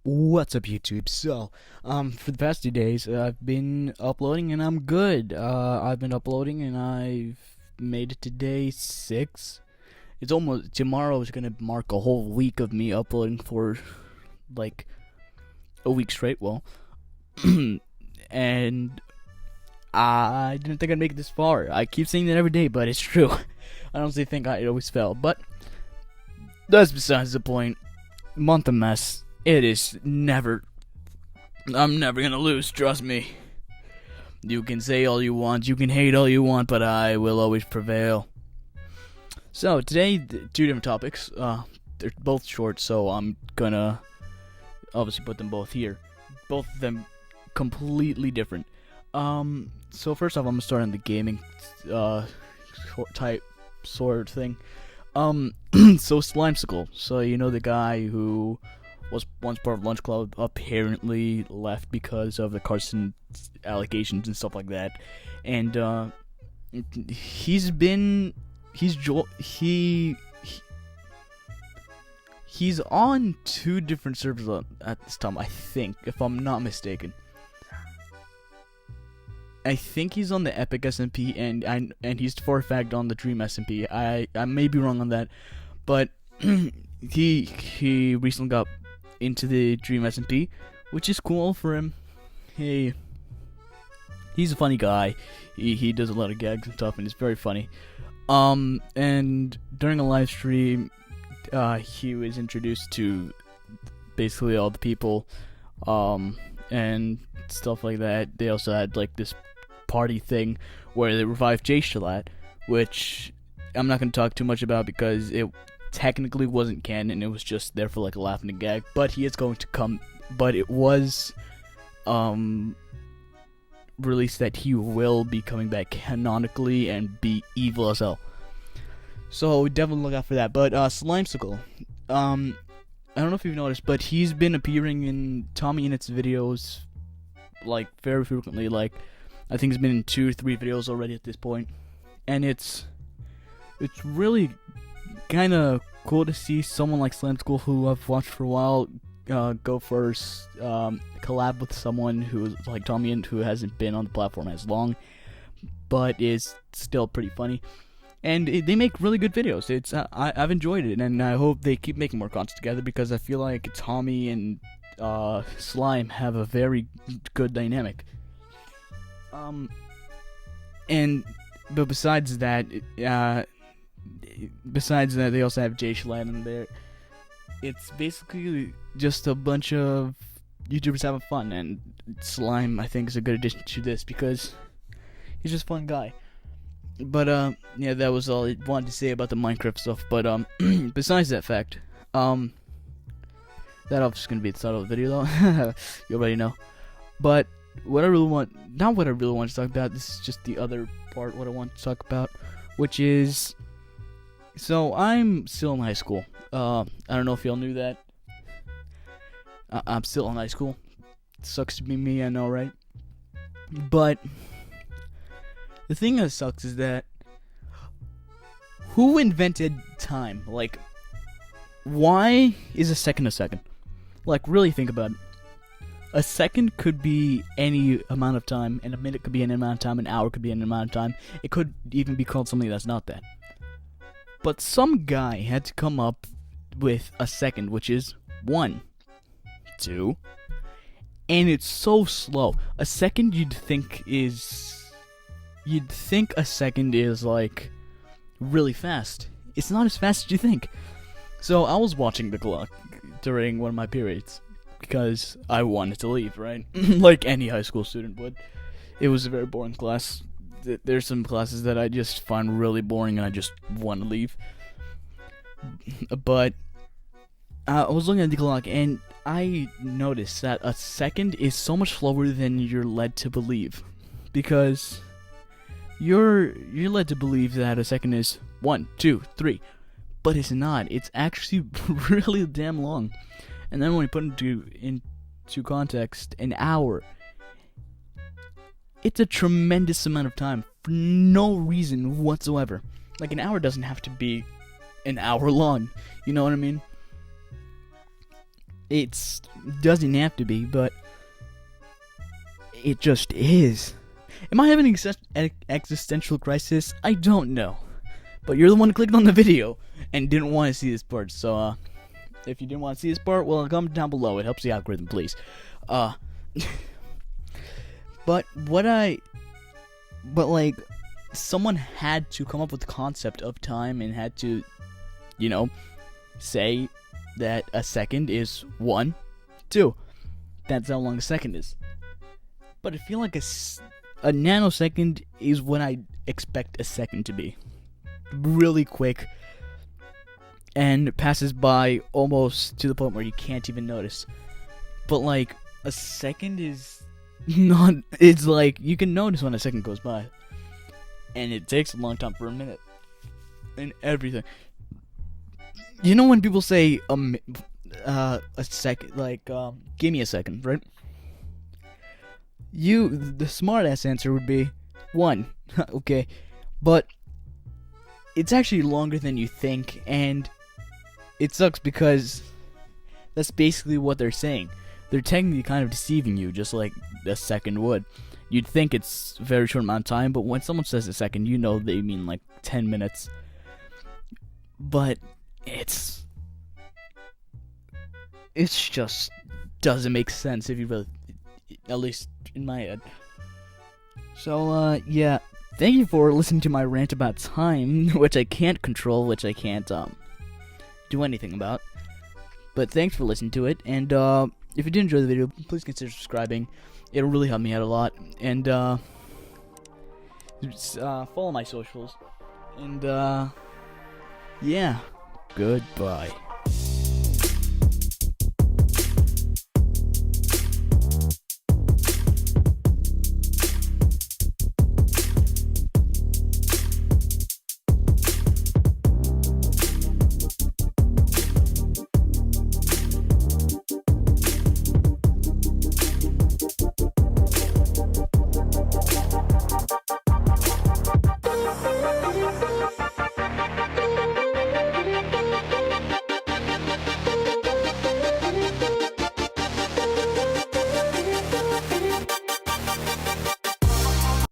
What's up, YouTube? For the past 2 days, I've been uploading and I'm good. I've been uploading and I've made it to day 6. It's almost, tomorrow is gonna mark a whole week of me uploading for, like, a week straight, well. And I didn't think I'd make it this far. I keep saying that every day, but it's true. I honestly think I'd always fail, but that's besides the point. Month of mess. It is never. I'm never gonna lose, trust me. You can say all you want, you can hate all you want, but I will always prevail. So, today, two different topics. They're both short, so I'm gonna obviously put them both here. Both of them completely different. So first off, I'm gonna start on the gaming, sort of thing. So Slimecicle. So, you know the guy who was once part of Lunch Club, apparently left because of the Carson allegations and stuff like that. And he's on two different servers at this time, I think, if I'm not mistaken. I think he's on the Epic SMP, and he's for a fact on the Dream SMP. I may be wrong on that, but he recently got into the Dream SMP, which is cool for him. He's a funny guy. He does a lot of gags and stuff, and it's very funny. And during a live stream, he was introduced to basically all the people, and stuff like that. They also had like this party thing where they revived Jay Shalat, which I'm not going to talk too much about because it technically wasn't canon. It was just there for like a laugh and a gag, but he is going to come. But it was released that he will be coming back canonically and be evil as hell, so definitely look out for that. But Slimecicle, I don't know if you've noticed, but he's been appearing in TommyInnit's videos like very frequently. Like, I think he's been in 2 or 3 videos already at this point, and it's really kind of cool to see someone like Slimecicle, who I've watched for a while, go first, collab with someone who's like TommyInnit, who hasn't been on the platform as long, but is still pretty funny. And they make really good videos. I've enjoyed it, and I hope they keep making more content together, because I feel like Tommy and Slime have a very good dynamic. But besides that, they also have Jay Shalat in there. It's basically just a bunch of YouTubers having fun, and Slime, I think, is a good addition to this because he's just a fun guy. But yeah, that was all I wanted to say about the Minecraft stuff. But besides that fact, that obviously gonna be the title of the video, though. You already know. But what I really want to talk about, this is just the other part, what I want to talk about, which is, so I'm still in high school. I don't know if y'all knew that. I'm still in high school. Sucks to be me, I know, right? But the thing that sucks is that, who invented time? Like, why is a second a second? Like, really think about it. A second could be any amount of time, and a minute could be any amount of time, an hour could be any amount of time. It could even be called something that's not that. But some guy had to come up with a second, which is 1, 2, and it's so slow. A second you'd think a second is like really fast. It's not as fast as you think. So I was watching the clock during one of my periods, because I wanted to leave, right? Like any high school student would. It was a very boring class. There's some classes that I just find really boring and I just want to leave. But I was looking at the clock and I noticed that a second is so much slower than you're led to believe. Because you're led to believe that a second is 1, 2, 3. But it's not. It's actually really damn long. And then when we put into context, an hour, it's a tremendous amount of time for no reason whatsoever. Like, an hour doesn't have to be an hour long, you know what I mean? It doesn't have to be, but it just is. Am I having an existential crisis? I don't know. But you're the one who clicked on the video and didn't want to see this part, so if you didn't want to see this part, well, comment down below. It helps the algorithm, please. But like, someone had to come up with the concept of time and had to, you know, say that a second is 1, 2. That's how long a second is. But I feel like a nanosecond is what I expect a second to be. Really quick, and passes by almost to the point where you can't even notice. But like, a second is not, it's like, you can notice when a second goes by. And it takes a long time for a minute. And everything. You know when people say a second, like, give me a second, right? The smart-ass answer would be 1. Okay. But it's actually longer than you think, and it sucks because that's basically what they're saying. They're technically kind of deceiving you, just like a second would. You'd think it's a very short amount of time, but when someone says a second, you know they mean like 10 minutes. But it's just doesn't make sense if you really, at least in my head. So, yeah. Thank you for listening to my rant about time, which I can't control, which I can't, do anything about. But thanks for listening to it, and, if you did enjoy the video, please consider subscribing. It'll really help me out a lot, and, follow my socials, and, yeah, goodbye.